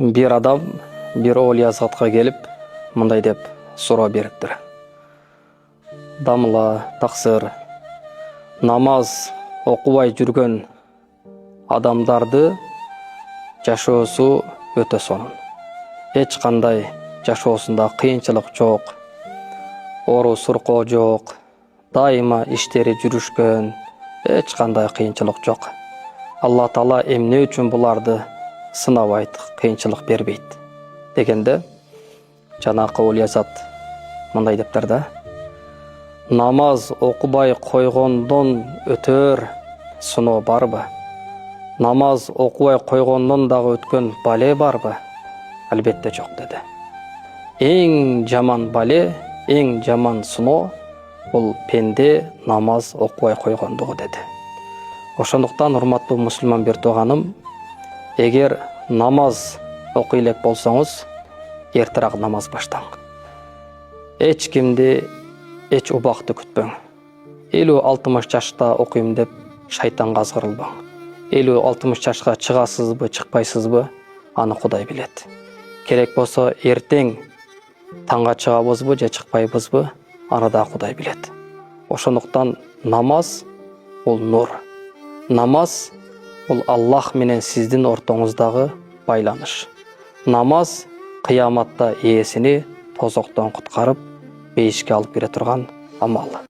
Bir адам bir Олия затқа келіп, мындай деп сұрау беріптір. Дамла, тақсыр, намаз оқубай жүрген адамдарды жашоосу өтө сонун. Эч кандай жашоосунда кыйынчылык жок, ору суркоо жок, дайыма иштери жүрүшкөн, эч кандай кыйынчылык жок. Алла Таала эмне үчүн буларды сынабайт, кыйынчылык бербейт дегенде, жанакы Олия зат мындай дептир да: намаз окубай койгондон өтөр сыноо барбы? Намаз окубай койгондон дагы өткөн бале барбы? Албетте жок деди. Эң жаман бале, эң жаман сыноо бул пенде намаз окубай койгондугу деди. Ошондуктан урматтуу мусулман бир тууганым, эгер намаз окуй элек болсоңуз, эртерээк намаз баштаң. Эч кимди, эч убакты күтпөң. 50-60 жашта окуйм деп шайтанга азгырылбаң. 50-60 жашка чыгасызбы, чыкпайсызбы, аны Кудай билет. Керек болсо эртең таңга чыгабызбы же чыкпайбызбы, аны да Кудай билет. Ошондуктан намаз бул нур. Намаз бул Аллах менен сиздин ортоңуздагы байланыш. Намаз кыяматта ээсини тозоктон куткарып, бейишке алып кире турган амал.